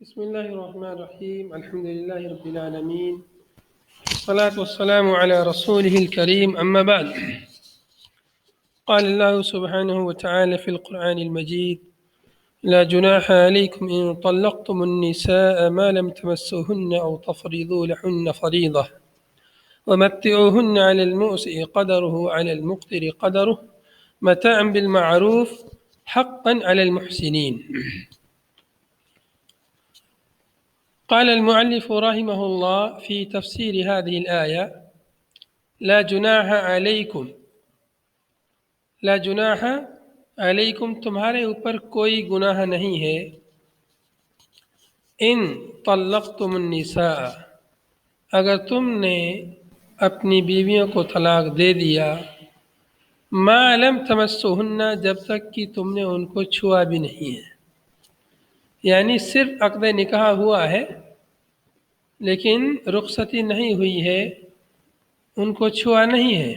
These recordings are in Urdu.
بسم الله الرحمن الرحيم الحمد لله رب العالمين والصلاة والسلام على رسوله الكريم أما بعد. قال الله سبحانه وتعالى في القرآن المجيد: لا جناح عليكم إن طلقتم النساء ما لم تمسوهن أو تفرضوا لهن فريضة ومتعوهن على المؤسر قدره على المقتر قدره متاعا بالمعروف حقا على المحسنين. قال المؤلف رحمه الله في تفسير هذه الآية: لا جناح علیکم، لا جناح علیکم تمہارے اوپر کوئی گناہ نہیں ہے، ان طلقتم النساء اگر تم نے اپنی بیویوں کو طلاق دے دیا، ما لم تمسوہن جب تک کہ تم نے ان کو چھوا بھی نہیں ہے، یعنی صرف عقد نکاح ہوا ہے لیکن رخصتی نہیں ہوئی ہے، ان کو چھوا نہیں ہے۔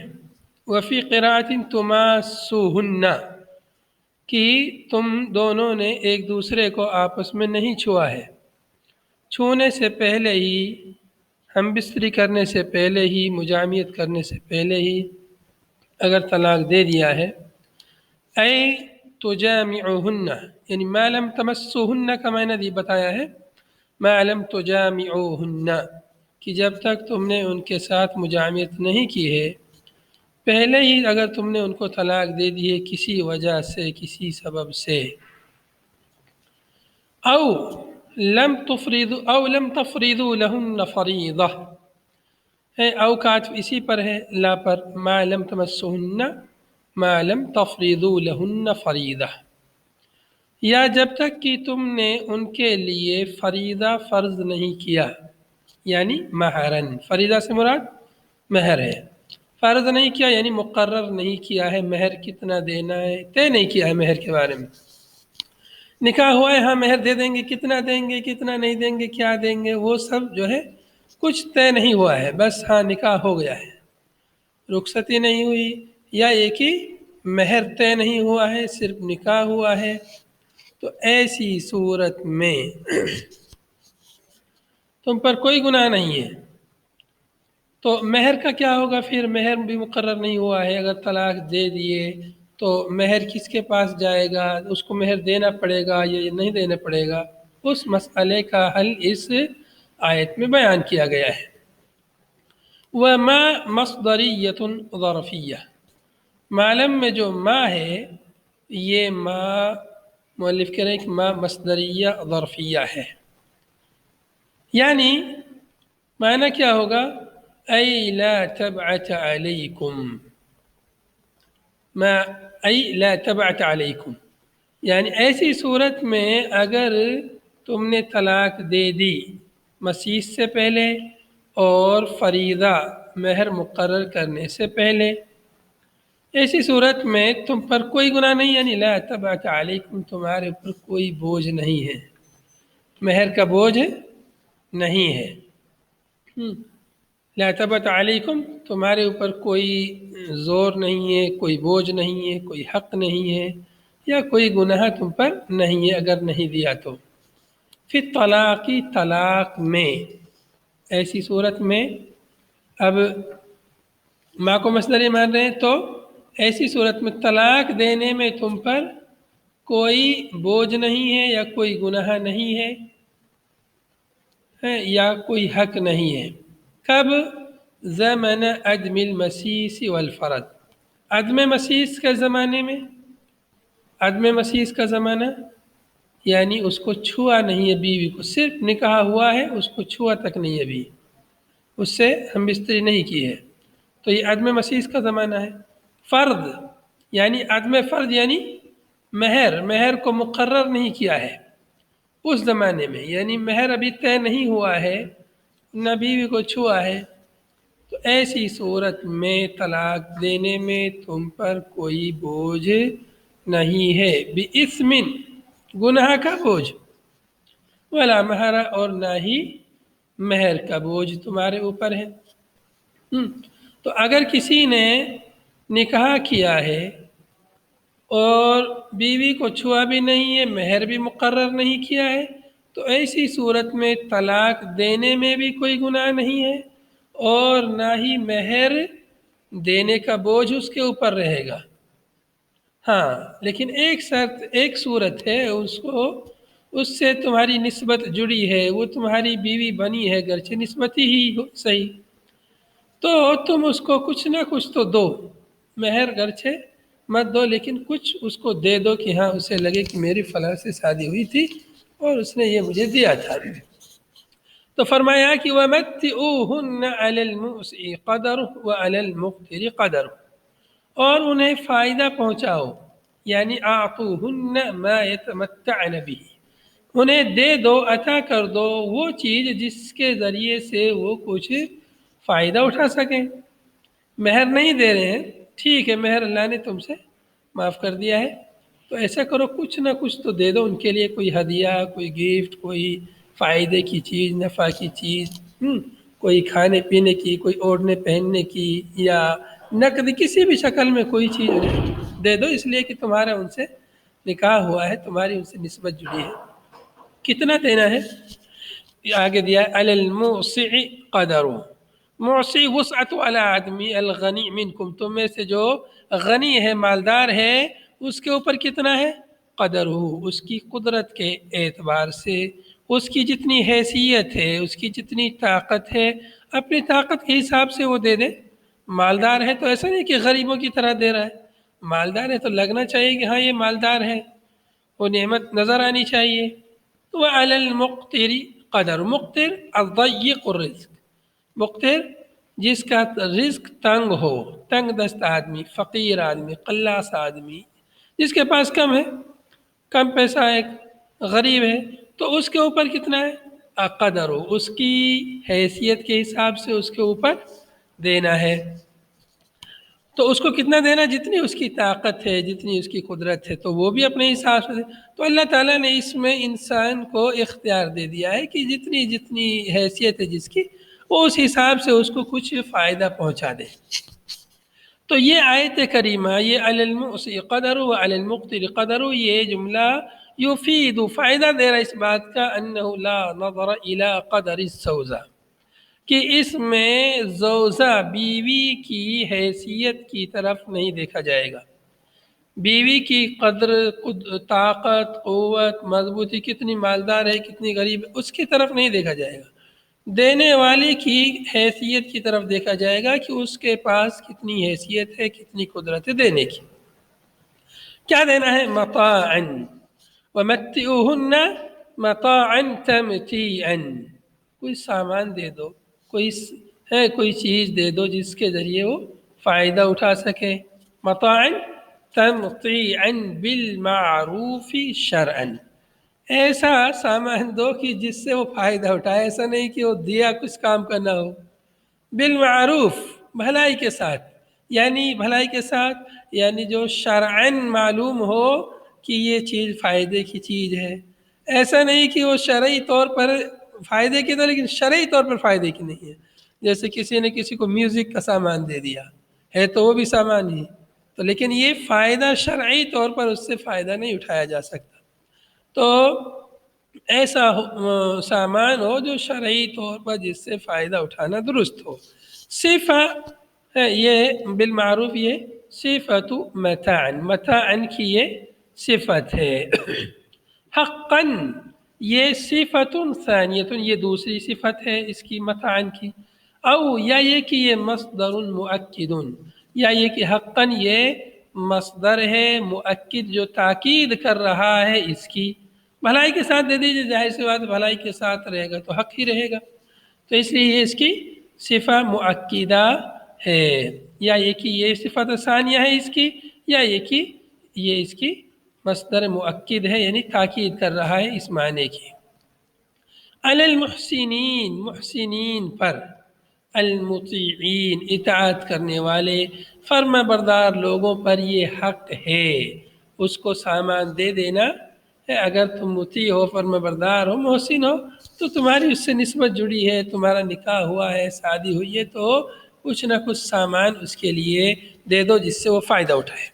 وفی قراءۃ تماسوہن کہ تم دونوں نے ایک دوسرے کو آپس میں نہیں چھوا ہے، چھونے سے پہلے ہی، ہم بستری کرنے سے پہلے ہی، مجامعت کرنے سے پہلے ہی اگر طلاق دے دیا ہے، اے تجامعوہن یعنی ما لم تمسوہن کا معنی بھی بتایا ہے، ما لم تجامعوہن کہ جب تک تم نے ان کے ساتھ مجامعت نہیں کی ہے، پہلے ہی اگر تم نے ان کو طلاق دے دی ہے کسی وجہ سے، کسی سبب سے، او لم تفریضوا لہن فریضہ ہے، او کا عطف اسی پر ہے، لا پر، ما لم تمسوہن ما لم تفریضوا لہن فریضہ، یا جب تک کہ تم نے ان کے لیے فریضہ فرض نہیں کیا، یعنی مہرن، فریضہ سے مراد مہر ہے، فرض نہیں کیا یعنی مقرر نہیں کیا ہے مہر کتنا دینا ہے، طے نہیں کیا ہے مہر کے بارے میں۔ نکاح ہوا ہے، ہاں مہر دے دیں گے، کتنا دیں گے، کتنا نہیں دیں گے، کیا دیں گے، وہ سب جو ہے کچھ طے نہیں ہوا ہے، بس ہاں نکاح ہو گیا ہے، رخصتی نہیں ہوئی، یا ایک ہی مہر طے نہیں ہوا ہے، صرف نکاح ہوا ہے، تو ایسی صورت میں تم پر کوئی گناہ نہیں ہے۔ تو مہر کا کیا ہوگا پھر؟ مہر بھی مقرر نہیں ہوا ہے، اگر طلاق دے دیے تو مہر کس کے پاس جائے گا، اس کو مہر دینا پڑے گا یا نہیں دینا پڑے گا، اس مسئلے کا حل اس آیت میں بیان کیا گیا ہے۔ وما مصدریۃ ظرفیہ، معلم میں جو ما ہے، یہ ما مؤلف کہہ رہے ہیں کہ ما مصدریہ ظرفیہ ہے، یعنی معنی کیا ہوگا؟ ای لا تبعۃ علیکم، ما ای لا تبعۃ علیکم یعنی ایسی صورت میں اگر تم نے طلاق دے دی مسیس سے پہلے اور فریضہ مہر مقرر کرنے سے پہلے، ایسی صورت میں تم پر کوئی گناہ نہیں، یعنی لا تبعۃ علیکم تمہارے اوپر کوئی بوجھ نہیں ہے، مہر کا بوجھ نہیں ہے۔ لا تبعۃ علیکم تمہارے اوپر کوئی زور نہیں ہے، کوئی بوجھ نہیں ہے، کوئی حق نہیں ہے، یا کوئی گناہ تم پر نہیں ہے اگر نہیں دیا تو۔ پھر طلاقی طلاق میں، ایسی صورت میں، اب ما کو مصدر مان رہے ہیں تو ایسی صورت میں طلاق دینے میں تم پر کوئی بوجھ نہیں ہے، یا کوئی گناہ نہیں ہے، یا کوئی حق نہیں ہے۔ کب؟ زمن عدم المسیس والفرد، عدم مسیس کے زمانے میں، عدم مسیس کا زمانہ یعنی اس کو چھوا نہیں ہے بیوی کو، صرف نکاح ہوا ہے، اس کو چھوا تک نہیں ہے ابھی، اس سے ہم بستری نہیں کی ہے، تو یہ عدم مسیس کا زمانہ ہے۔ فرد یعنی عدم فرد یعنی مہر کو مقرر نہیں کیا ہے اس زمانے میں، یعنی مہر ابھی طے نہیں ہوا ہے، نہ بیوی کو چھوا ہے، تو ایسی صورت میں طلاق دینے میں تم پر کوئی بوجھ نہیں ہے، بِإِثْمٍ گناہ کا بوجھ، ولا مہر اور نہ ہی مہر کا بوجھ تمہارے اوپر ہے۔ تو اگر کسی نے نکاح کیا ہے اور بیوی کو چھوا بھی نہیں ہے، مہر بھی مقرر نہیں کیا ہے، تو ایسی صورت میں طلاق دینے میں بھی کوئی گناہ نہیں ہے اور نہ ہی مہر دینے کا بوجھ اس کے اوپر رہے گا۔ ہاں لیکن ایک شرط، ایک صورت ہے، اس سے تمہاری نسبت جڑی ہے، وہ تمہاری بیوی بنی ہے گرچہ نسبتی ہی صحیح، تو تم اس کو کچھ نہ کچھ تو دو، مہر گرچہ مت دو لیکن کچھ اس کو دے دو کہ ہاں اسے لگے کہ میری فلاں سے شادی ہوئی تھی اور اس نے یہ مجھے دیا تھا۔ تو فرمایا کہ وَمَتِّعُوهُنَّ عَلَى الْمُوسِعِ قَدَرُهُ وَعَلَى الْمُقْتِرِ قَدَرُهُ، اور انہیں فائدہ پہنچاؤ، یعنی اعطوهن ما يتمتعن به، انہیں دے دو، عطا کر دو وہ چیز جس کے ذریعے سے وہ کچھ فائدہ اٹھا سکیں۔ مہر نہیں دے رہے ہیں، ٹھیک ہے، مہر اللہ نے تم سے معاف کر دیا ہے، تو ایسا کرو کچھ نہ کچھ تو دے دو ان کے لیے، کوئی ہدیہ، کوئی گفٹ، کوئی فائدے کی چیز، نفع کی چیز، کوئی کھانے پینے کی، کوئی اوڑھنے پہننے کی، یا نقد کسی بھی شکل میں کوئی چیز دے دو، اس لیے کہ تمہارا ان سے نکاح ہوا ہے، تمہاری ان سے نسبت جڑی ہے۔ کتنا دینا ہے؟ آگے دیا علی الموسع قدر، موسع وسعت علی آدمی الغنی منکم، تم میں سے جو غنی ہے، مالدار ہے، اس کے اوپر کتنا ہے؟ قدر ہو، اس کی قدرت کے اعتبار سے، اس کی جتنی حیثیت ہے، اس کی جتنی طاقت ہے، اپنی طاقت کے حساب سے وہ دے دے۔ مالدار ہے تو ایسا نہیں کہ غریبوں کی طرح دے رہا ہے، مالدار ہے تو لگنا چاہیے کہ ہاں یہ مالدار ہے، وہ نعمت نظر آنی چاہیے۔ وعلی المقتر قدر، مقتر الضیق الرزق، مقتر جس کا رزق تنگ ہو، تنگ دست آدمی، فقیر آدمی، قلاص آدمی، جس کے پاس کم ہے، کم پیسہ ہے، غریب ہے، تو اس کے اوپر کتنا ہے؟ قدر ہو، اس کی حیثیت کے حساب سے اس کے اوپر دینا ہے۔ تو اس کو کتنا دینا؟ جتنی اس کی طاقت ہے، جتنی اس کی قدرت ہے، تو وہ بھی اپنے حساب سے دے۔ تو اللہ تعالیٰ نے اس میں انسان کو اختیار دے دیا ہے کہ جتنی جتنی حیثیت ہے جس کی، وہ اس حساب سے اس کو کچھ فائدہ پہنچا دے۔ تو یہ آیت کریمہ، یہ علی الموسع قدر و علی المقتر قدر، یہ جملہ یفید، فائدہ دے رہا اس بات کا، انہ لا نظر الی قدر الزوجہ، کہ اس میں زوجہ بیوی کی حیثیت کی طرف نہیں دیکھا جائے گا، بیوی کی قدر، طاقت، قوت، مضبوطی، کتنی مالدار ہے، کتنی غریب ہے، اس کی طرف نہیں دیکھا جائے گا، دینے والے کی حیثیت کی طرف دیکھا جائے گا کہ اس کے پاس کتنی حیثیت ہے، کتنی قدرت ہے دینے کی۔ کیا دینا ہے؟ متاعا ومتعوہن متاعا تمتیعا، کوئی سامان دے دو، کوئی چیز دے دو جس کے ذریعے وہ فائدہ اٹھا سکے۔ متاعا تمتیعا بالمعروف شرعا، ایسا سامان دو کہ جس سے وہ فائدہ اٹھائے، ایسا نہیں کہ وہ دیا کچھ کام کا نہ ہو۔ بالمعروف، بھلائی کے ساتھ، یعنی بھلائی کے ساتھ یعنی جو شرعاً معلوم ہو کہ یہ چیز فائدے کی چیز ہے، ایسا نہیں کہ وہ شرعی طور پر فائدے کی تو لیکن شرعی طور پر فائدے کی نہیں ہے۔ جیسے کسی نے کسی کو میوزک کا سامان دے دیا ہے تو وہ بھی سامان ہی، تو لیکن یہ فائدہ شرعی طور پر اس سے فائدہ نہیں اٹھایا جا سکتا۔ تو ایسا سامان ہو جو شرعی طور پر جس سے فائدہ اٹھانا درست ہو۔ صفہ ہے یہ بالمعروف، یہ صفت متاعن، متاعن کی یہ صفت ہے۔ حقاً، یہ صفت ثانیت، یہ دوسری صفت ہے اس کی متاعن کی، او یا یہ کہ یہ مصدر مؤکد، یا یہ کہ حقاً یہ مصدر ہے مؤکد جو تاکید کر رہا ہے اس کی۔ بھلائی کے ساتھ دے دیجیے، ظاہر سی بات بھلائی کے ساتھ رہے گا تو حق ہی رہے گا، تو اس لیے یہ اس کی صفہ مؤکدہ ہے، یا یہ کہ یہ صفت ثانیہ ہے اس کی، یا یہ کہ یہ اس کی مصدر مؤکد ہے، یعنی تاکید کر رہا ہے اس معنی کی۔ علی المحسنین، محسنین پر، المطیعین، اطاعت کرنے والے، فرما بردار لوگوں پر یہ حق ہے اس کو سامان دے دینا ہے۔ اگر تم مطیع ہو، فرما بردار ہو، محسن ہو، تو تمہاری اس سے نسبت جڑی ہے، تمہارا نکاح ہوا ہے، شادی ہوئی ہے، تو کچھ نہ کچھ سامان اس کے لیے دے دو جس سے وہ فائدہ اٹھائے۔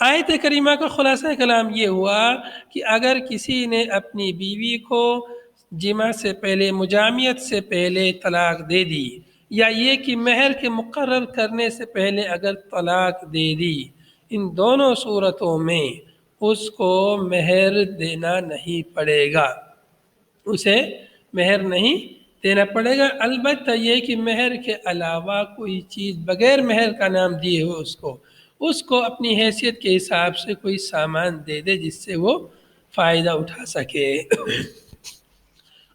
آیت کریمہ کا خلاصہ کلام یہ ہوا کہ اگر کسی نے اپنی بیوی کو جمع سے پہلے، مجامعت سے پہلے طلاق دے دی، یا یہ کہ مہر کے مقرر کرنے سے پہلے اگر طلاق دے دی، ان دونوں صورتوں میں اس کو مہر دینا نہیں پڑے گا، اسے مہر نہیں دینا پڑے گا۔ البتہ یہ کہ مہر کے علاوہ کوئی چیز بغیر مہر کا نام دیے ہو اس کو اپنی حیثیت کے حساب سے کوئی سامان دے دے جس سے وہ فائدہ اٹھا سکے۔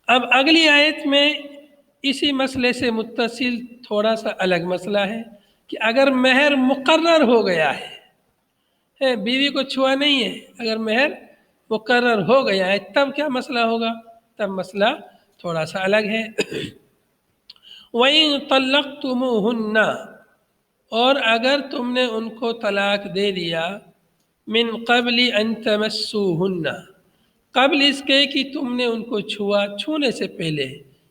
اب اگلی آیت میں اسی مسئلے سے متصل تھوڑا سا الگ مسئلہ ہے کہ اگر مہر مقرر ہو گیا ہے، بیوی کو چھوا نہیں ہے، اگر مہر مقرر ہو گیا ہے تب کیا مسئلہ ہوگا؟ تب مسئلہ تھوڑا سا الگ ہے۔ وَإِن طَلَّقْتُمُوهُنَّ، اور اگر تم نے ان کو طلاق دے دیا، من قبل ان تمسوهن، قبل اس کے کہ تم نے ان کو چھوا، چھونے سے پہلے،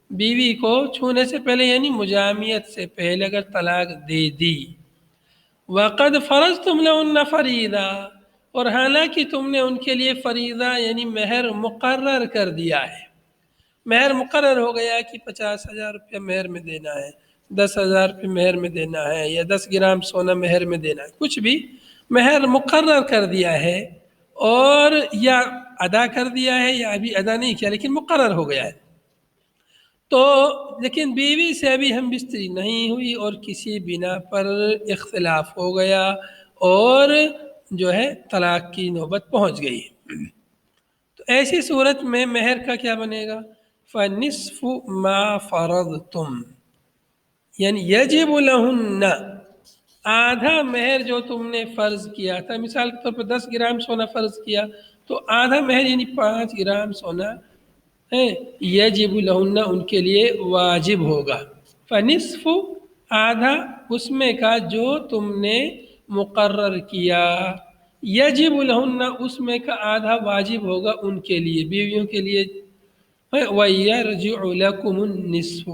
بیوی کو چھونے سے پہلے یعنی مجامعت سے پہلے اگر طلاق دے دی، وَقَدْ فَرَضْتُمْ لَهُنَّ فَرِيضَةً، اور حالانکہ تم نے ان کے لیے فریضہ یعنی مہر مقرر کر دیا ہے، مہر مقرر ہو گیا کہ 50,000 روپیہ مہر میں دینا ہے، 10,000 روپیہ مہر میں دینا ہے، یا 10 گرام سونا مہر میں دینا ہے، کچھ بھی مہر مقرر کر دیا ہے، اور یا ادا کر دیا ہے یا ابھی ادا نہیں کیا لیکن مقرر ہو گیا ہے، تو لیکن بیوی سے ابھی ہم بستری نہیں ہوئی اور کسی بنا پر اختلاف ہو گیا اور جو ہے طلاق کی نوبت پہنچ گئی، تو ایسی صورت میں مہر کا کیا بنے گا؟ فَنِصْفُ مَا فَرَضْتُمْ، یعنی یجب لہن، آدھا مہر جو تم نے فرض کیا تھا، مثال کے طور پر 10 گرام سونا فرض کیا تو آدھا مہر یعنی 5 گرام سونا ہے، یجب لہن ان کے لیے واجب ہوگا، فنصف آدھا اس میں کا جو تم نے مقرر کیا، یجب لہن اس میں کا آدھا واجب ہوگا ان کے لیے، بیویوں کے لیے، وَيَرْجِعُ لَكُمُ النِّصْفُ،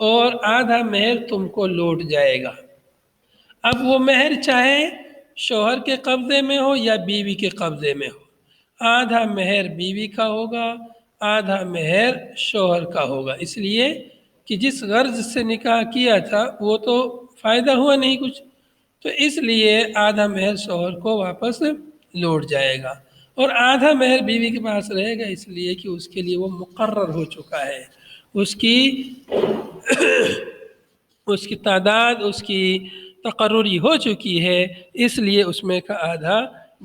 اور آدھا مہر تم کو لوٹ جائے گا۔ اب وہ مہر چاہے شوہر کے قبضے میں ہو یا بیوی کے قبضے میں ہو، آدھا مہر بیوی کا ہوگا، آدھا مہر شوہر کا ہوگا، اس لیے کہ جس غرض سے نکاح کیا تھا وہ تو فائدہ ہوا نہیں کچھ، تو اس لیے آدھا مہر شوہر کو واپس لوٹ جائے گا، اور آدھا مہر بیوی کے پاس رہے گا، اس لیے کہ اس کے لیے وہ مقرر ہو چکا ہے، اس کی تعداد اس کی تقرری ہو چکی ہے، اس لیے اس میں کا آدھا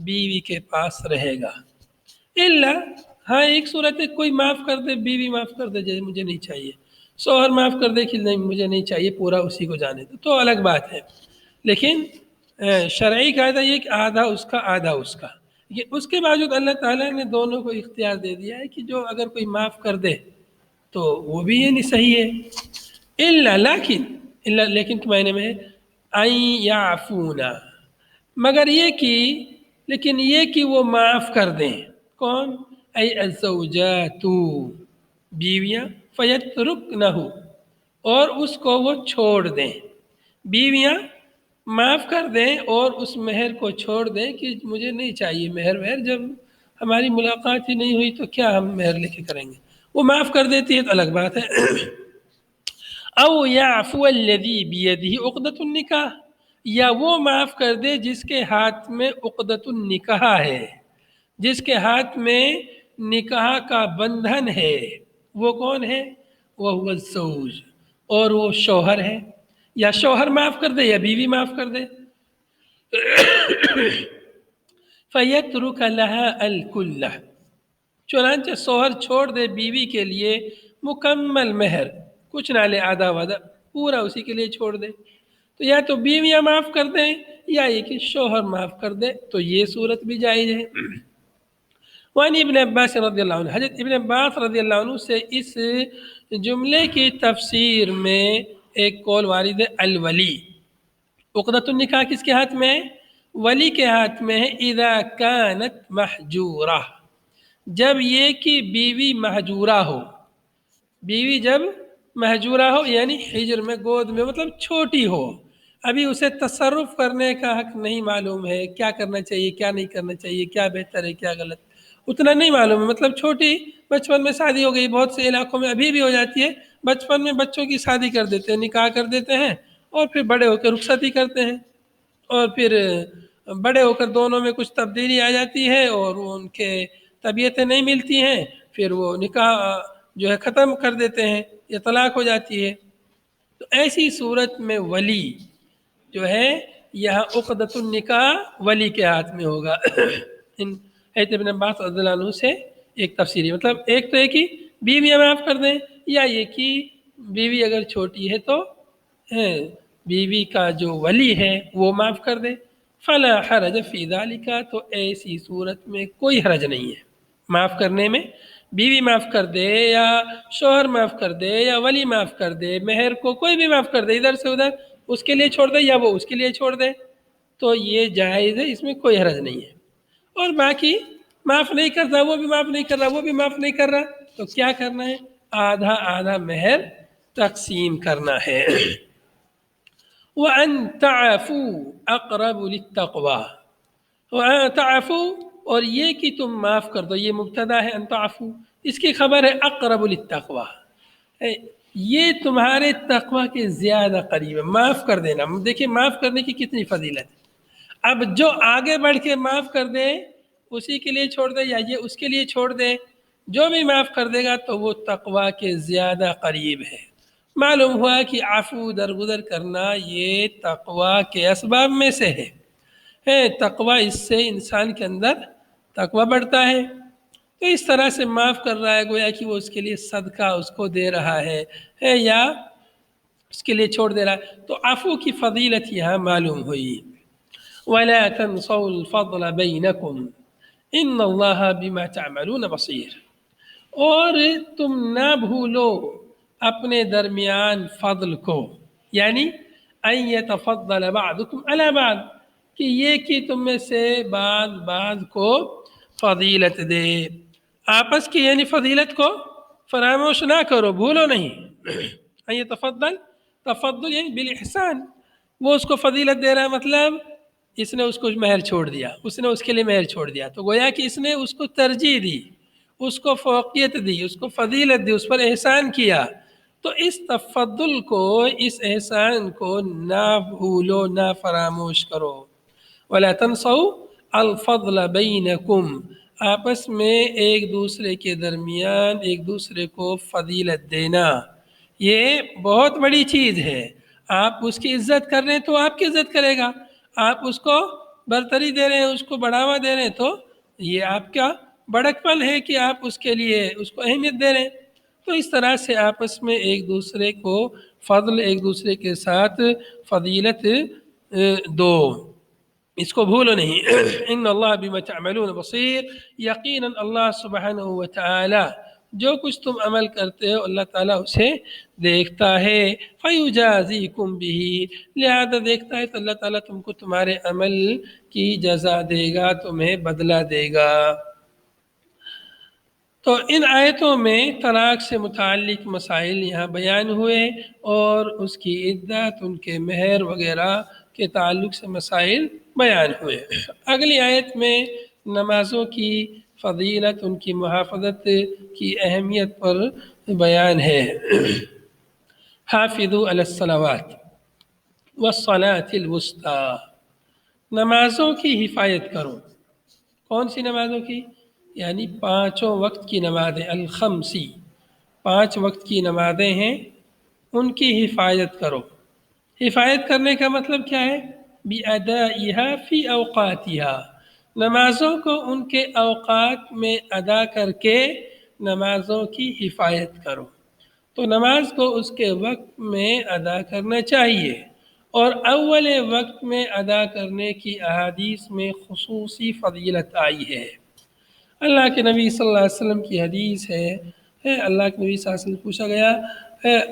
بیوی کے پاس رہے گا۔ الا، ہاں ایک صورت ہے کوئی معاف کر دے، بیوی معاف کر دے جیسے مجھے نہیں چاہیے، شوہر معاف کر دے کہ نہیں مجھے نہیں چاہیے، پورا اسی کو جانے دو، تو الگ بات ہے، لیکن شرعی قاعدہ یہ کہ آدھا اس کا آدھا اس کا، یہ اس کے باوجود اللہ تعالیٰ نے دونوں کو اختیار دے دیا ہے کہ جو اگر کوئی معاف کر دے تو وہ بھی یہ نہیں صحیح ہے، لیکن کے معنی میں ان یعفونا، مگر یہ کہ وہ معاف کر دیں، کون؟ ای الزوجات، بیویاں، فیترکنہ، اور اس کو وہ چھوڑ دیں، بیویاں معاف کر دیں اور اس مہر کو چھوڑ دیں کہ مجھے نہیں چاہیے مہر، جب ہماری ملاقات ہی نہیں ہوئی تو کیا ہم مہر لے کے کریں گے، وہ معاف کر دیتی ہے تو الگ بات ہے۔ او یعفو الذی بیدہ عقدۃ النکاح، یا وہ معاف کر دے جس کے ہاتھ میں عقدۃ النکاح ہے، جس کے ہاتھ میں نکاح کا بندھن ہے، وہ کون ہے؟ وہو الزوج، اور وہ شوہر ہے، یا شوہر معاف کر دے یا بیوی معاف کر دے، فیترک لہا الکل، چنانچہ شوہر چھوڑ دے بیوی کے لیے مکمل مہر، کچھ نہ لے، آدھا وعدہ پورا اسی کے لیے چھوڑ دے، تو یا تو بیویاں معاف کر دیں یا یہ کہ شوہر معاف کر دے، تو یہ صورت بھی جائز ہے۔ وعن ابن عباس رضی اللہ عنہ، حضرت ابن عباس رضی اللہ عنہ سے اس جملے کی تفسیر میں ایک قول وارد ہے، الولی، عقدۃ النکاح کس کے ہاتھ میں ہے؟ ولی کے ہاتھ میں ہے، اذا کانت محجورہ، جب یہ کہ بیوی محجورہ ہو، بیوی جب محجورہ ہو یعنی حجر میں، گود میں، مطلب چھوٹی ہو، ابھی اسے تصرف کرنے کا حق نہیں معلوم ہے، کیا کرنا چاہیے کیا نہیں کرنا چاہیے، کیا بہتر ہے کیا غلط، اتنا نہیں معلوم ہے، مطلب چھوٹی بچپن میں شادی ہو گئی، بہت سے علاقوں میں ابھی بھی ہو جاتی ہے، بچپن میں بچوں کی شادی کر دیتے ہیں، نکاح کر دیتے ہیں، اور پھر بڑے ہو کے رخصتی کرتے ہیں، اور پھر بڑے ہو کر دونوں میں کچھ تبدیلی آ جاتی ہے اور وہ ان کے طبیعتیں نہیں ملتی ہیں، پھر وہ نکاح جو ہے ختم کر دیتے ہیں یا طلاق ہو جاتی ہے۔ تو ایسی صورت میں ولی جو ہے یہاں عقدۃ النکاح ولی کے ہاتھ میں ہوگا۔ ان حضرت ابن عباس رضی اللہ عنہ سے ایک تفسیری مطلب ایک تو ایک ہی بیویاں معاف کر دیں، یا یہ کہ بیوی اگر چھوٹی ہے تو بیوی کا جو ولی ہے وہ معاف کر دے۔ فلا حرج فی ذالک، تو ایسی صورت میں کوئی حرج نہیں ہے معاف کرنے میں، بیوی معاف کر دے یا شوہر معاف کر دے یا ولی معاف کر دے، مہر کو کوئی بھی معاف کر دے، ادھر سے ادھر اس کے لیے چھوڑ دے یا وہ اس کے لیے چھوڑ دے، تو یہ جائز ہے، اس میں کوئی حرج نہیں ہے۔ اور باقی معاف نہیں کرتا، وہ بھی معاف نہیں کر رہا، وہ بھی معاف نہیں کر رہا، تو کیا کرنا ہے؟ آدھا آدھا مہر تقسیم کرنا ہے۔ وَأَن تَعْفُوا أَقْرَبُ لِلتَّقْوَى، وَأَن تَعْفُوا، اور یہ کہ تم معاف کر دو، یہ مبتدا ہے، ان تعفو اس کی خبر ہے اقرب للتقوی، یہ تمہارے تقوی کے زیادہ قریب ہے، معاف کر دینا۔ دیکھیں معاف کرنے کی کتنی فضیلت ہے۔ اب جو آگے بڑھ کے معاف کر دے اسی کے لیے چھوڑ دے یا یہ اس کے لیے چھوڑ دے، جو بھی معاف کر دے گا تو وہ تقوی کے زیادہ قریب ہے۔ معلوم ہوا کہ عفو درگزر کرنا یہ تقوی کے اسباب میں سے ہے۔ تقوی، اس سے انسان کے اندر تقوی بڑھتا ہے۔ تو اس طرح سے معاف کر رہا ہے، گویا کہ وہ اس کے لیے صدقہ اس کو دے رہا ہے یا اس کے لیے چھوڑ دے رہا ہے، تو عفو کی فضیلت یہاں معلوم ہوئی۔ وَلَا تَنْسَوْا الْفَضْلَ بَيْنَكُمْ إِنَّ اللَّهَ بِمَا تَعْمَلُونَ بَصِيرٌ، اور تم نہ بھولو اپنے درمیان فضل کو، یعنی أَن يَتَفَضَّلَ بَعْضُكُمْ عَلَى بَعْضٍ، کہ یہ کہ تم میں سے بعض کو فضیلت دے، آپس کی یعنی فضیلت کو فراموش نہ کرو، بھولو نہیں۔ أن يتفضل، تفضل یعنی بالاحسان، وہ اس کو فضیلت دے رہا ہے، مطلب اس نے اس کو مہر چھوڑ دیا، اس نے اس کے لیے مہر چھوڑ دیا، تو گویا کہ اس نے اس کو ترجیح دی، اس کو فوقیت دی، اس کو فضیلت دی، اس پر احسان کیا، تو اس تفضل کو، اس احسان کو نہ بھولو، نہ فراموش کرو۔ وَلَا تَنْسَوْا الْفَضْلَ بَيْنَكُمْ، آپس میں ایک دوسرے کے درمیان ایک دوسرے کو فضیلت دینا، یہ بہت بڑی چیز ہے۔ آپ اس کی عزت کر رہے ہیں تو آپ کی عزت کرے گا، آپ اس کو برتری دے رہے ہیں، اس کو بڑھاوا دے رہے ہیں، تو یہ آپ کا بڑک پن ہے کہ آپ اس کے لیے اس کو اہمیت دے رہے ہیں۔ تو اس طرح سے آپس میں ایک دوسرے کو فضل، ایک دوسرے کے ساتھ فضیلت دو، اس کو بھولو نہیں۔ ان اللہ بما تعملون بصیر، یقیناً اللہ سبحانہ و تعالی جو کچھ تم عمل کرتے ہو اللہ تعالیٰ اسے دیکھتا ہے۔ فیجازیکم بہ، لہذا دیکھتا ہے تو اللہ تعالیٰ تم کو تمہارے عمل کی جزا دے گا، تمہیں بدلہ دے گا۔ تو ان آیتوں میں طلاق سے متعلق مسائل یہاں بیان ہوئے، اور اس کی عدت، ان کے مہر وغیرہ کے تعلق سے مسائل بیان ہوئے۔ اگلی آیت میں نمازوں کی فضیلت، ان کی محافظت کی اہمیت پر بیان ہے۔ حافظوا علی الصلوات والصلاة الوسطیٰ، نمازوں کی حفاظت کرو۔ کون سی نمازوں کی؟ یعنی پانچوں وقت کی نمازیں، الخمسی، 5 وقت کی نمازیں ہیں، ان کی حفاظت کرو۔ حفاظت کرنے کا مطلب کیا ہے؟ بِأَدَائِهَا فِي أَوْقَاتِهَا، نمازوں کو ان کے اوقات میں ادا کر کے نمازوں کی حفاظت کرو۔ تو نماز کو اس کے وقت میں ادا کرنا چاہیے، اور اول وقت میں ادا کرنے کی احادیث میں خصوصی فضیلت آئی ہے۔ اللہ کے نبی صلی اللہ علیہ وسلم کی حدیث ہے، اللہ کے نبی صلی اللہ علیہ وسلم پوچھا گیا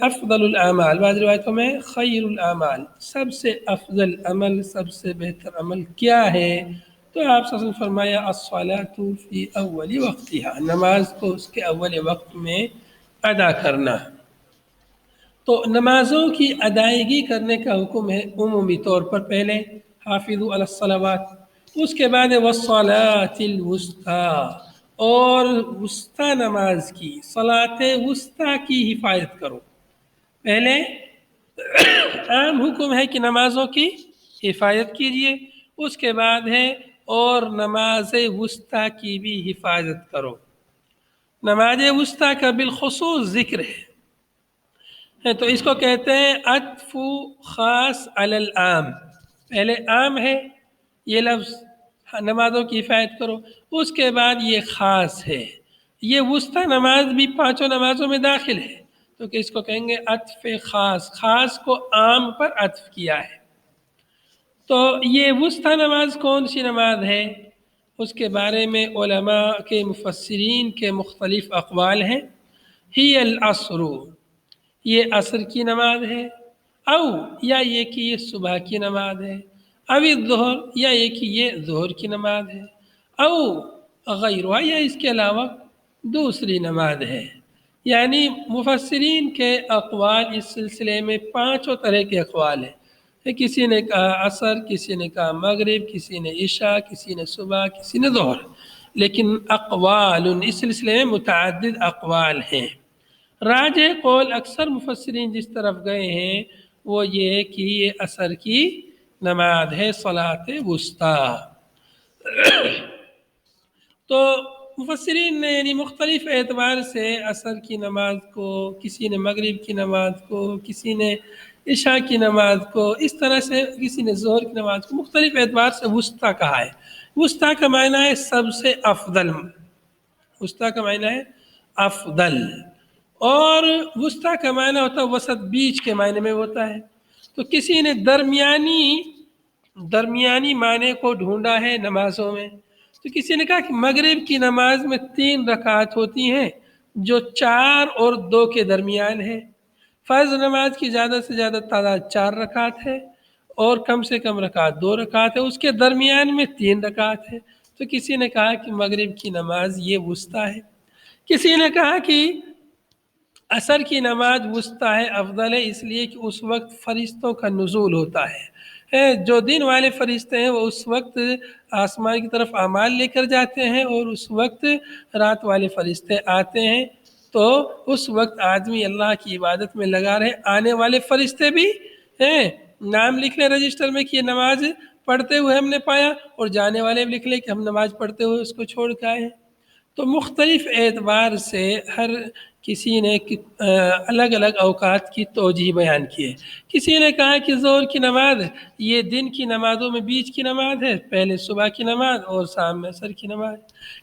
افضل الاعمال، بعض روایتوں میں خیر الاعمال، سب سے افضل عمل، سب سے بہتر عمل کیا ہے؟ تو آپ صلی اللہ علیہ وسلم فرمایا الصلاۃ فی اول وقتها، نماز کو اس کے اول وقت میں ادا کرنا۔ تو نمازوں کی ادائیگی کرنے کا حکم ہے عمومی طور پر، پہلے حافظوا علی الصلوات، اس کے بعد والصلاۃ الوسطیٰ، اور وسطی نماز کی، صلاۃ وسطی کی حفاظت کرو۔ پہلے عام حکم ہے کہ نمازوں کی حفاظت کیجیے، اس کے بعد ہے اور نماز وسطی کی بھی حفاظت کرو۔ نماز وسطی کا بالخصوص ذکر ہے تو اس کو کہتے ہیں عطف خاص علی العام۔ پہلے عام ہے یہ لفظ نمازوں کی حفاظت کرو، اس کے بعد یہ خاص ہے، یہ وسطی نماز بھی پانچوں نمازوں میں داخل ہے تو کہ اس کو کہیں گے عطف خاص، خاص کو عام پر عطف کیا ہے۔ تو یہ وسطی نماز کون سی نماز ہے، اس کے بارے میں علماء کے مفسرین کے مختلف اقوال ہیں۔ ہی العصر، یہ عصر کی نماز ہے، او یا یہ کہ یہ صبح کی نماز ہے، او الظہر یا یہ کہ یہ ظہر کی نماز ہے، او غیرہ یا اس کے علاوہ دوسری نماز ہے۔ یعنی مفسرین کے اقوال اس سلسلے میں پانچوں طرح کے اقوال ہیں، کسی نے کہا عصر، کسی نے کہا مغرب، کسی نے عشاء، کسی نے صبح، کسی نے ظہر، لیکن اقوال اس سلسلے میں متعدد اقوال ہیں۔ راجح قول اکثر مفسرین جس طرف گئے ہیں وہ یہ ہے کہ یہ عصر کی نماز ہے، صلاۃ وسطی۔ تو مفسرین نے یعنی مختلف اعتبار سے عصر کی نماز کو، کسی نے مغرب کی نماز کو، کسی نے عشاء کی نماز کو، اس طرح سے کسی نے ظہر کی نماز کو مختلف اعتبار سے وسطی کہا ہے۔ وسطی کا معنی ہے سب سے افضل، وسطی کا معنی ہے افضل، اور وسطی کا معنی ہوتا ہے وسط، بیچ کے معنی میں ہوتا ہے۔ تو کسی نے درمیانی معنی کو ڈھونڈا ہے نمازوں میں، تو کسی نے کہا کہ مغرب کی نماز میں 3 رکعت ہوتی ہیں جو 4 اور 2 کے درمیان ہے، فرض نماز کی زیادہ سے زیادہ تعداد 4 رکعت ہے اور کم سے کم رکعت 2 رکعت ہے، اس کے درمیان میں 3 رکعت ہے۔ تو کسی نے کہا کہ مغرب کی نماز یہ وسطی ہے، کسی نے کہا کہ عصر کی نماز وسطی ہے، افضل ہے، اس لیے کہ اس وقت فرشتوں کا نزول ہوتا ہے، جو دن والے فرشتے ہیں وہ اس وقت آسمان کی طرف اعمال لے کر جاتے ہیں اور اس وقت رات والے فرشتے آتے ہیں، تو اس وقت آدمی اللہ کی عبادت میں لگا رہے، آنے والے فرشتے بھی ہیں نام لکھ لیں رجسٹر میں کہ یہ نماز پڑھتے ہوئے ہم نے پایا، اور جانے والے بھی لکھ لیں کہ ہم نماز پڑھتے ہوئے اس کو چھوڑ کے آئے ہیں۔ تو مختلف اعتبار سے ہر کسی نے الگ الگ اوقات کی توجیہ بیان کی ہے۔ کسی نے کہا کہ ظہر کی نماز یہ دن کی نمازوں میں بیچ کی نماز ہے، پہلے صبح کی نماز اور شام میں عصر کی نماز۔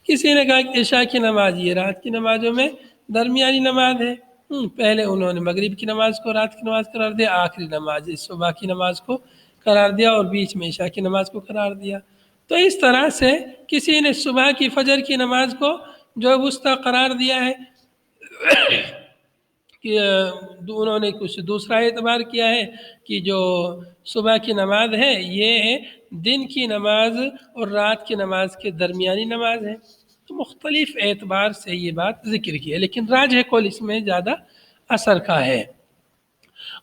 کسی نے کہا کہ عشاء کی نماز یہ رات کی نمازوں میں درمیانی نماز ہے، پہلے انہوں نے مغرب کی نماز کو رات کی نماز قرار دیا، آخری نماز صبح کی نماز کو قرار دیا اور بیچ میں عشاء کی نماز کو قرار دیا۔ تو اس طرح سے کسی نے صبح کی فجر کی نماز کو جو وسطی قرار دیا ہے کہ انہوں نے کچھ دوسرا اعتبار کیا ہے کہ جو صبح کی نماز ہے یہ دن کی نماز اور رات کی نماز کے درمیانی نماز ہے۔ تو مختلف اعتبار سے یہ بات ذکر کی ہے، لیکن راجح قول اس میں زیادہ اثر کا ہے۔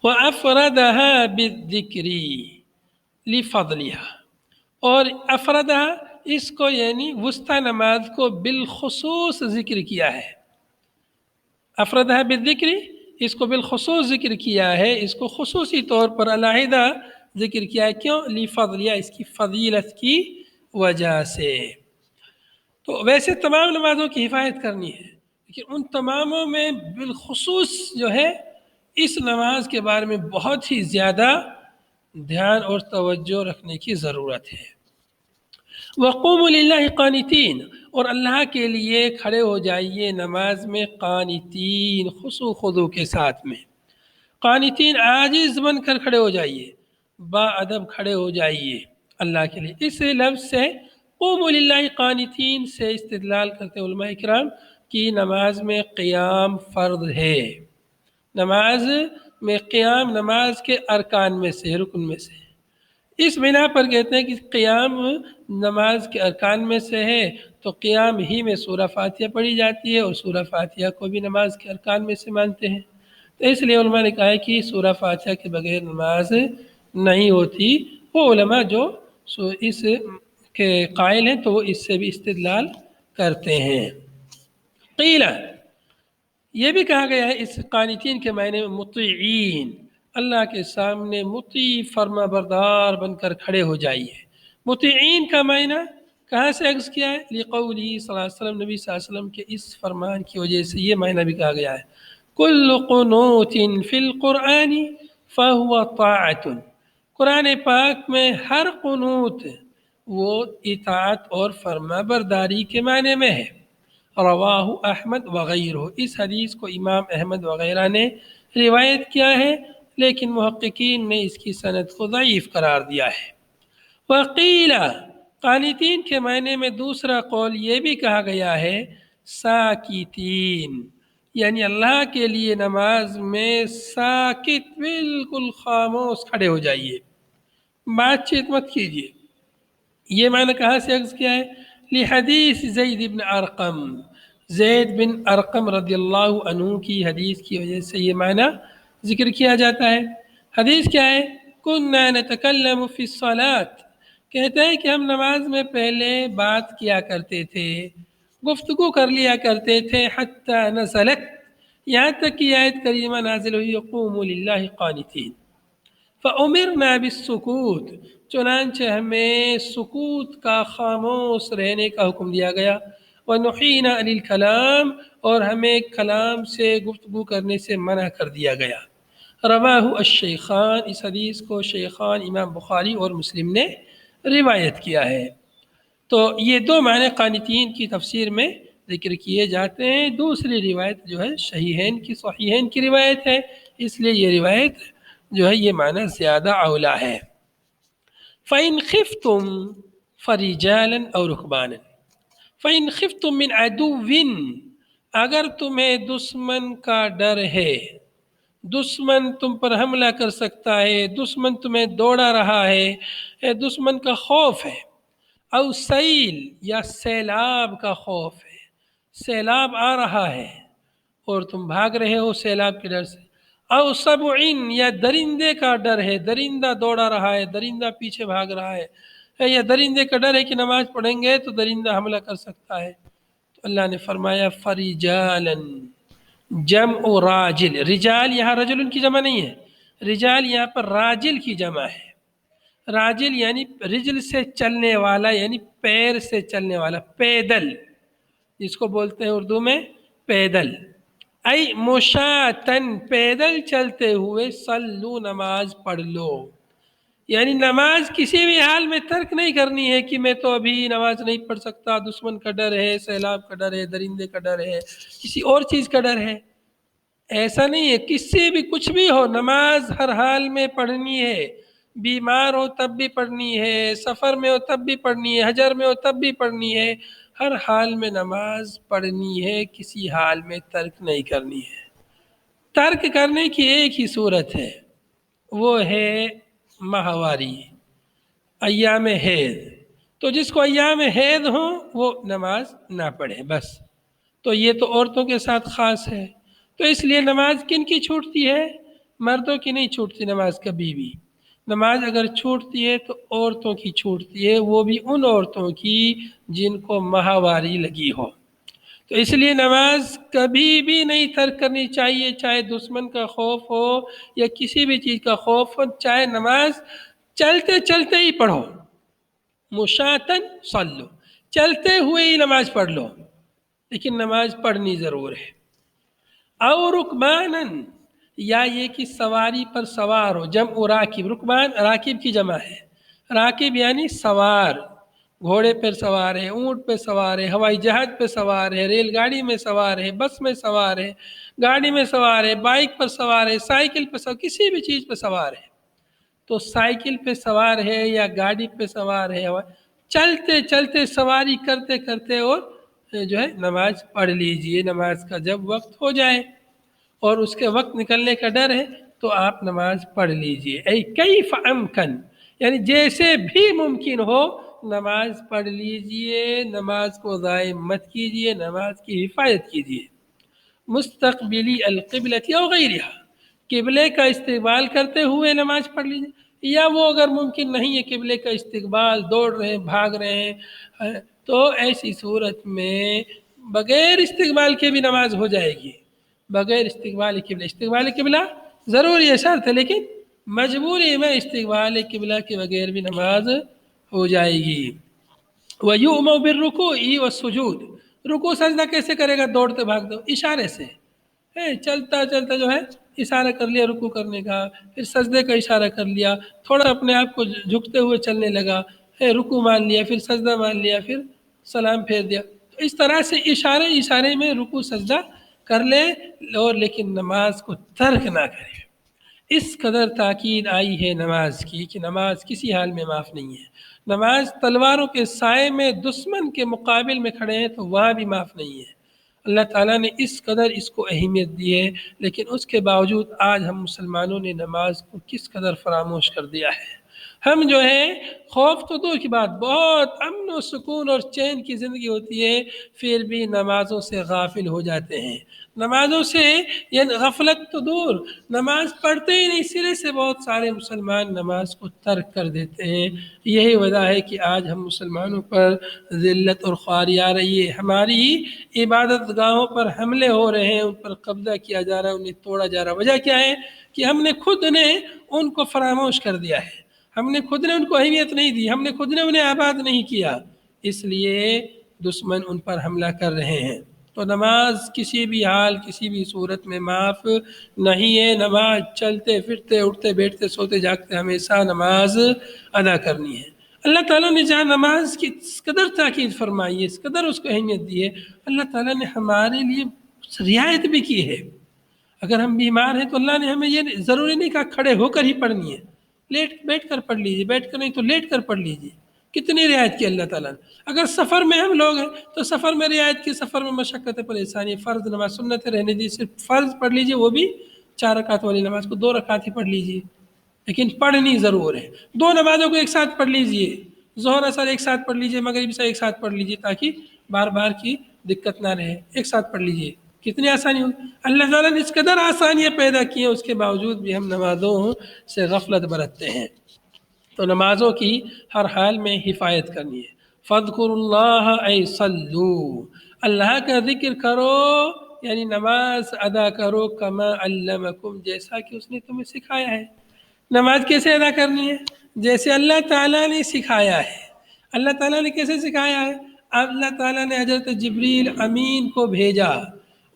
وَأَفْرَدَهَا بِالذِّكْرِ لِفَضْلِهَا، اور افردہ اس کو یعنی وسطی نماز کو بالخصوص ذکر کیا ہے۔ افردہ بالذکر، اس کو بالخصوص ذکر کیا ہے، اس کو خصوصی طور پر علیحدہ ذکر کیا ہے، کیوں؟ لفضلیہ، اس کی فضیلت کی وجہ سے۔ تو ویسے تمام نمازوں کی حفاظت کرنی ہے، لیکن ان تماموں میں بالخصوص جو ہے اس نماز کے بارے میں بہت ہی زیادہ دھیان اور توجہ رکھنے کی ضرورت ہے۔ وَقُومُوا لِلَّهِ قَانِتِينَ، اور اللہ کے لیے کھڑے ہو جائیے نماز میں قانتین، خضوع خضوع کے ساتھ میں۔ قانتین عاجز بن کر کھڑے ہو جائیے، با ادب کھڑے ہو جائیے اللہ کے لیے۔ اس لفظ سے قوموا للہ قانتین سے استدلال کرتے علماء کرام کہ نماز میں قیام فرض ہے، نماز میں قیام نماز کے ارکان میں سے، رکن میں سے ہے۔ اس بنا پر کہتے ہیں کہ قیام نماز کے ارکان میں سے ہے تو قیام ہی میں سورہ فاتحہ پڑھی جاتی ہے، اور سورہ فاتحہ کو بھی نماز کے ارکان میں سے مانتے ہیں۔ تو اس لیے علماء نے کہا ہے کہ سورہ فاتحہ کے بغیر نماز نہیں ہوتی۔ وہ علماء جو اس کے قائل ہیں تو وہ اس سے بھی استدلال کرتے ہیں۔ قیلا، یہ بھی کہا گیا ہے اس قانتین کے معنی میں مطیعین، اللہ کے سامنے مطیع فرما بردار بن کر کھڑے ہو جائیے۔ مطیعین کا معنی کہاں سے عکس کیا ہے؟ لقولی صلی اللہ علیہ وسلم، نبی صلی اللہ علیہ وسلم کے اس فرمان کی وجہ سے یہ معنی بھی کہا گیا ہے، کل قنوت فی القرآن فہو طاعت، قرآن پاک میں ہر قنوت وہ اطاعت اور فرما برداری کے معنی میں ہے۔ رواہ احمد وغیرہ، اس حدیث کو امام احمد وغیرہ نے روایت کیا ہے، لیکن محققین نے اس کی سند کو ضعیف قرار دیا ہے۔ وقیل، قانتین کے معنی میں دوسرا قول یہ بھی کہا گیا ہے ساکتین، یعنی اللہ کے لیے نماز میں ساکت، بالکل خاموش کھڑے ہو جائیے، بات چیت مت کیجیے۔ یہ معنی کہاں سے اخذ کیا ہے؟ لحدیث زید بن ارقم، زید بن ارقم رضی اللہ عنہ کی حدیث کی وجہ سے یہ معنی ذکر کیا جاتا ہے۔ حدیث کیا ہے؟ کننا نتکلم فی الصلاۃ، کہتے ہیں کہ ہم نماز میں پہلے بات کیا کرتے تھے، گفتگو کر لیا کرتے تھے، حتی نزلت، یہاں تک کہ آیت کریمہ نازل ہوئی قوموا للہ قانتین، فَأُمِرْنَا بِالسُّكُوتِ، چنانچہ ہمیں سکوت کا، خاموش رہنے کا حکم دیا گیا، وَنُحِينَ عَنِ الْكَلَامِ، اور ہمیں کلام سے، گفتگو کرنے سے منع کر دیا گیا۔ رواہ الشیخان، اس حدیث کو شیخان امام بخاری اور مسلم نے روایت کیا ہے۔ تو یہ دو معنی قانتین کی تفسیر میں ذکر کیے جاتے ہیں۔ دوسری روایت جو ہے صحیحین کی روایت ہے، اس لیے یہ روایت جو ہے یہ معنی زیادہ اولا ہے۔ فَإِنْ خِفْتُمْ فَرِجَالًا أَوْ رُكْبَانًا، فَإِنْ خِفْتُمْ مِنْ عَدُوٍ، اگر تمہیں دشمن کا ڈر ہے، دشمن تم پر حملہ کر سکتا ہے، دشمن تمہیں دوڑا رہا ہے، دشمن کا خوف ہے، او سیل، یا سیلاب کا خوف ہے، سیلاب آ رہا ہے اور تم بھاگ رہے ہو سیلاب کے ڈر سے، او سبعین، یا درندے کا ڈر ہے، درندہ دوڑا رہا ہے، درندہ پیچھے بھاگ رہا ہے، یا درندے کا ڈر ہے کہ نماز پڑھیں گے تو درندہ حملہ کر سکتا ہے، تو اللہ نے فرمایا فرجالن، جمع راجل، رجال یہاں رجل کی جمع نہیں ہے، رجال یہاں پر راجل کی جمع ہے۔ راجل یعنی رجل سے چلنے والا، یعنی پیر سے چلنے والا، پیدل، جس کو بولتے ہیں اردو میں پیدل، ای مشاتن، پیدل چلتے ہوئے، صلو، نماز پڑھ لو، یعنی نماز کسی بھی حال میں ترک نہیں کرنی ہے کہ میں تو ابھی نماز نہیں پڑھ سکتا، دشمن کا ڈر ہے، سیلاب کا ڈر ہے، درندے کا ڈر ہے، کسی اور چیز کا ڈر ہے، ایسا نہیں ہے، کسی بھی کچھ بھی ہو نماز ہر حال میں پڑھنی ہے، بیمار ہو تب بھی پڑھنی ہے، سفر میں ہو تب بھی پڑھنی ہے، حجر میں ہو تب بھی پڑھنی ہے، ہر حال میں نماز پڑھنی ہے، کسی حال میں ترک نہیں کرنی ہے۔ ترک کرنے کی ایک ہی صورت ہے، وہ ہے ماہواری، ایام حیض، تو جس کو ایام حیض ہوں وہ نماز نہ پڑھے بس، تو یہ تو عورتوں کے ساتھ خاص ہے، تو اس لیے نماز کن کی چھوٹتی ہے؟ مردوں کی نہیں چھوٹتی نماز کبھی بھی، نماز اگر چھوٹتی ہے تو عورتوں کی چھوٹتی ہے، وہ بھی ان عورتوں کی جن کو ماہواری لگی ہو، تو اس لیے نماز کبھی بھی نہیں ترک کرنی چاہیے، چاہے دشمن کا خوف ہو یا کسی بھی چیز کا خوف ہو، چاہے نماز چلتے چلتے ہی پڑھو، مشاتن صلو، چلتے ہوئے ہی نماز پڑھ لو، لیکن نماز پڑھنی ضرور ہے۔ او رکبانن، یا یہ کہ سواری پر سوار ہو، جمع راکب، رکبان راکب کی جمع ہے، راکب یعنی سوار، گھوڑے پر سوار ہے، اونٹ پہ سوار ہے، ہوائی جہاز پہ سوار ہے، ریل گاڑی میں سوار ہے، بس میں سوار ہے، گاڑی میں سوار ہے، بائک پر سوار ہے، سائیکل پہ سوار، کسی بھی چیز پہ سوار ہے، تو سائیکل پہ سوار ہے یا گاڑی پہ سوار ہے، چلتے چلتے سواری کرتے کرتے اور جو ہے نماز پڑھ لیجئے، نماز کا جب وقت ہو جائے اور اس کے وقت نکلنے کا ڈر ہے تو آپ نماز پڑھ لیجئے، ای کیف امکن، یعنی جیسے بھی ممکن ہو نماز پڑھ لیجئے، نماز کو ضائع مت کیجئے، نماز کی حفاظت کیجئے۔ مستقبلی القبلۃ او غیرہا، قبلے کا استقبال کرتے ہوئے نماز پڑھ لیجئے، یا وہ اگر ممکن نہیں ہے قبلے کا استقبال، دوڑ رہے ہیں، بھاگ رہے ہیں، تو ایسی صورت میں بغیر استقبال کے بھی نماز ہو جائے گی، بغیر استقبال قبلہ، استقبال قبلہ ضروری ہے، شرط ہے، لیکن مجبوری میں استقبال قبلہ کے بغیر بھی نماز ہو جائے گی۔ وَيُؤْمَرُ بِالرُّكُوعِ وَالسُّجُودِ، رکوع سجدہ کیسے کرے گا؟ دوڑتے بھاگتے اشارے سے، چلتا چلتا جو ہے اشارہ کر لیا رکوع کرنے کا، پھر سجدے کا اشارہ کر لیا، تھوڑا اپنے آپ کو جھکتے ہوئے چلنے لگا، رکوع مان لیا، پھر سجدہ مان لیا، پھر سلام پھیر دیا، تو اس طرح سے اشارے اشارے میں رکوع سجدہ کر لے، اور لیکن نماز کو ترک نہ کرے۔ اس قدر تاکید آئی ہے نماز کی کہ نماز کسی حال میں معاف نہیں ہے۔ نماز تلواروں کے سائے میں دشمن کے مقابل میں کھڑے ہیں تو وہاں بھی معاف نہیں ہے۔ اللہ تعالیٰ نے اس قدر اس کو اہمیت دی ہے، لیکن اس کے باوجود آج ہم مسلمانوں نے نماز کو کس قدر فراموش کر دیا ہے۔ ہم جو ہے خوف تو دور کی بات، بہت امن و سکون اور چین کی زندگی ہوتی ہے، پھر بھی نمازوں سے غافل ہو جاتے ہیں۔ نمازوں سے یعنی غفلت تو دور، نماز پڑھتے ہی نہیں، سرے سے بہت سارے مسلمان نماز کو ترک کر دیتے ہیں۔ یہی وجہ ہے کہ آج ہم مسلمانوں پر ذلت اور خواری آ رہی ہے، ہماری عبادت گاہوں پر حملے ہو رہے ہیں، ان پر قبضہ کیا جا رہا ہے، انہیں توڑا جا رہا ہے۔ وجہ کیا ہے؟ کہ ہم نے خود نے ان کو فراموش کر دیا ہے، ہم نے خود نے ان کو اہمیت نہیں دی، ہم نے خود نے انہیں آباد نہیں کیا، اس لیے دشمن ان پر حملہ کر رہے ہیں۔ تو نماز کسی بھی حال کسی بھی صورت میں معاف نہیں ہے۔ نماز چلتے پھرتے اٹھتے بیٹھتے سوتے جاگتے ہمیشہ نماز ادا کرنی ہے۔ اللہ تعالیٰ نے جہاں نماز کی اس قدر تاکید فرمائی ہے، اس قدر اس کو اہمیت دی ہے، اللہ تعالیٰ نے ہمارے لیے رعایت بھی کی ہے۔ اگر ہم بیمار ہیں تو اللہ نے ہمیں یہ ضروری نہیں کہا کھڑے ہو کر ہی پڑھنی ہے، بیٹھ کر پڑھ لیجیے، بیٹھ کر نہیں تو لیٹ کر پڑھ لیجیے، کتنی رعایت کی اللہ تعالیٰ نے۔ اگر سفر میں ہم لوگ ہیں تو سفر میں رعایت کی، سفر میں مشقت پریشانی، فرض نماز سنت رہنے دی، صرف فرض پڑھ لیجیے، وہ بھی 4 رکعت والی نماز کو 2 رکعت ہی پڑھ لیجیے، لیکن پڑھنی ضرور ہے۔ 2 نمازوں کو ایک ساتھ پڑھ لیجیے، ظہر اثر ایک ساتھ پڑھ لیجیے، مغرب عشاء ایک ساتھ پڑھ لیجیے، تاکہ بار بار کی دقت نہ رہے، ایک ساتھ پڑھ لیجیے، کتنی آسانی ہوگی۔ اللہ تعالیٰ نے اس قدر آسانیاں پیدا کی ہیں، اس کے باوجود بھی ہم نمازوں سے غفلت برتتے ہیں۔ تو نمازوں کی ہر حال میں حفاظت کرنی ہے۔ فَاذْكُرُوا اللَّهَ أَيْ صَلُّوا، اللہ کا ذکر کرو یعنی نماز ادا کرو، کما علمکم، جیسا کہ اس نے تمہیں سکھایا ہے۔ نماز کیسے ادا کرنی ہے؟ جیسے اللہ تعالیٰ نے سکھایا ہے۔ اللہ تعالیٰ نے کیسے سکھایا ہے؟ اللہ تعالیٰ نے حضرت جبریل امین کو بھیجا،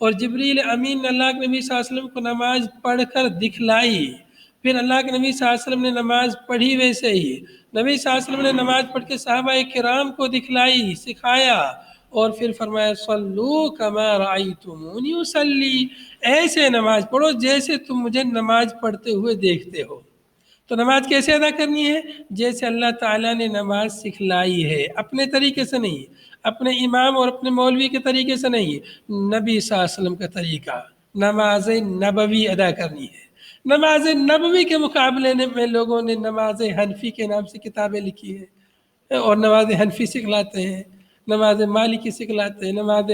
اور جبریل امین نے اللہ کے نبی صلی اللہ علیہ وسلم کو نماز پڑھ کر دکھلائی، پھر اللہ کے نبی صلی اللہ علیہ وسلم نے نماز پڑھی، ویسے ہی نبی صلی اللہ علیہ وسلم نے نماز پڑھ کے صحابہ کرام کو دکھلائی، سکھایا، اور پھر فرمایا صلو کما رأیتمونی اصلی، ایسے نماز پڑھو جیسے تم مجھے نماز پڑھتے ہوئے دیکھتے ہو۔ تو نماز کیسے ادا کرنی ہے؟ جیسے اللہ تعالیٰ نے نماز سکھلائی ہے، اپنے طریقے سے نہیں، اپنے امام اور اپنے مولوی کے طریقے سے نہیں، نبی صلی اللہ علیہ وسلم کا طریقہ، نماز نبوی ادا کرنی ہے۔ نماز نبوی کے مقابلے میں لوگوں نے نماز حنفی کے نام سے کتابیں لکھی ہیں، اور نماز حنفی سکھلاتے ہیں، نماز مالکی سکھلاتے ہیں، نماز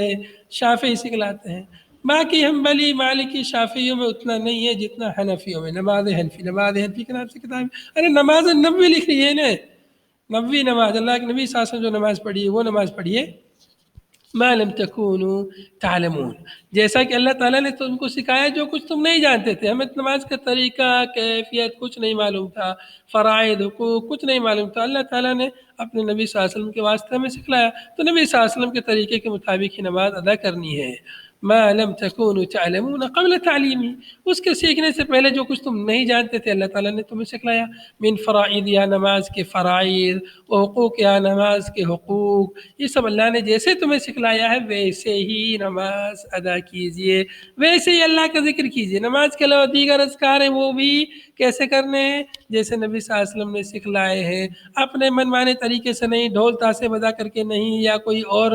شافعی سکھلاتے ہیں۔ باقی حنبلی مالکی شافعیوں میں اتنا نہیں ہے جتنا حنفیوں میں۔ نماز حنفی کے نام سے کتاب، ارے نماز نبوی لکھ رہی ہے نا، نبوی نماز، اللہ کے نبی صلی اللہ علیہ وسلم جو نماز پڑھی ہے وہ نماز پڑھیے۔ ما لم تکونوا تعلمون، جیسا کہ اللہ تعالیٰ نے تم کو سکھایا جو کچھ تم نہیں جانتے تھے۔ ہمیں نماز کا طریقہ، کیفیت کچھ نہیں معلوم تھا، فرائض حقوق کچھ نہیں معلوم تھا، اللہ تعالیٰ نے اپنے نبی صلی اللہ علیہ وسلم کے واسطے میں سکھلایا، تو نبی صلی اللہ علیہ وسلم کے طریقے کے مطابق ہی نماز ادا کرنی ہے۔ ما لم تکونوا تعلمون قبل تعلیمی، اس کے سیکھنے سے پہلے جو کچھ تم نہیں جانتے تھے اللہ تعالیٰ نے تمہیں سکھلایا۔ من فرائض، یا نماز کے فرائض، و حقوق، یا نماز کے حقوق، یہ سب اللہ نے جیسے تمہیں سکھلایا ہے ویسے ہی نماز ادا کیجئے، ویسے ہی اللہ کا ذکر کیجئے۔ نماز کے علاوہ دیگر اذکار ہیں وہ بھی کیسے کرنے ہیں؟ جیسے نبی صلی اللہ علیہ وسلم نے سکھلائے ہیں، اپنے من مانے طریقے سے نہیں، ڈھول تاسے بجا کر کے نہیں، یا کوئی اور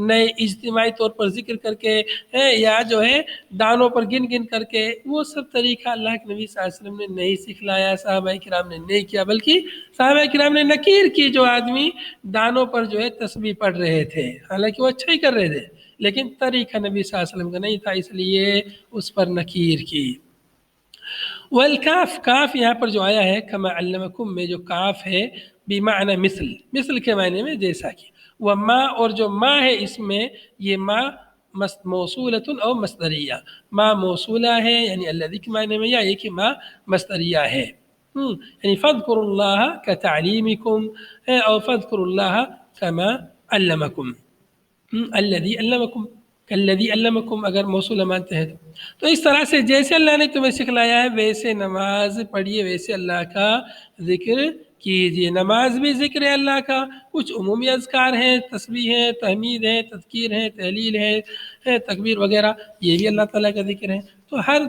نئے اجتماعی طور پر ذکر کر کے، یا جو ہے دانوں پر گن گن کر کے، وہ سب طریقہ اللہ کے نبی صلی اللہ علیہ وسلم نے نہیں سکھلایا، صحابہ کرام نے نہیں کیا، بلکہ صحابہ کرام نے نکیر کی، جو آدمی دانوں پر جو ہے تسبیح پڑھ رہے تھے، حالانکہ وہ اچھا ہی کر رہے تھے، لیکن طریقہ نبی صلی اللہ علیہ وسلم کا نہیں تھا، اس لیے اس پر نکیر کی۔ والکاف، کاف یہاں پر جو آیا ہے کما علمکم میں جو کاف ہے بمعنی مثل، مثل کے معنی میں جیسا کہ، وہ ماں، اور جو ماں ہے اس میں، یہ ماں موصولۃ اور مصدریہ. ما موصولہ ہے یعنی الذی کے معنی میں، یا یہ کہ ما مصدریہ ہے. یعنی فاذکروا اللہ کتعلیمکم اور فاذکروا اللہ کما علمکم. الذی علمکم کالذی علمکم اگر موصولہ مانتے ہیں تو اس طرح سے جیسے اللہ نے تمہیں سکھلایا ہے ویسے نماز پڑھیے، ویسے اللہ کا ذکر کیجیے. نماز بھی ذکر ہے اللہ کا، کچھ عمومی اذکار ہیں، تسبیح ہے، تحمید ہے، تذکیر ہے، تحلیل ہے، تکبیر وغیرہ، یہ بھی اللہ تعالیٰ کا ذکر ہے. تو ہر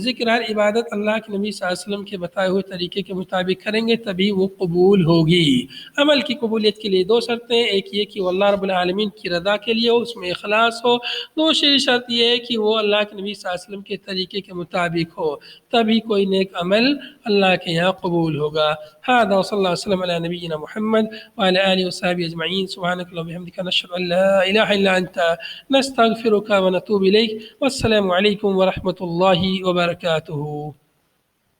ذکر، ہر عبادت اللہ کے نبی صلی اللہ علیہ وسلم کے بتائے ہوئے طریقے کے مطابق کریں گے تبھی وہ قبول ہوگی. عمل کی قبولیت کے لیے 2 شرطیں، ایک یہ کہ وہ اللہ رب العالمین کی رضا کے لیے ہو، اس میں اخلاص ہو. دوسری شرط یہ ہے کہ وہ اللہ کے نبی صلی اللہ علیہ وسلم کے طریقے کے مطابق ہو، تبھی کوئی نیک عمل اللہ کے یہاں قبول ہوگا. هذا وصلی اللہ وسلم علی نبینا محمد وعلى آله وصحبه اجمعین. سبحانك اللهم وبحمدك نشهد ان لا اله الا انت نستغفرك ونتوب الیک. والسلام علیکم ورحمۃ اللہ وبرکاتہ.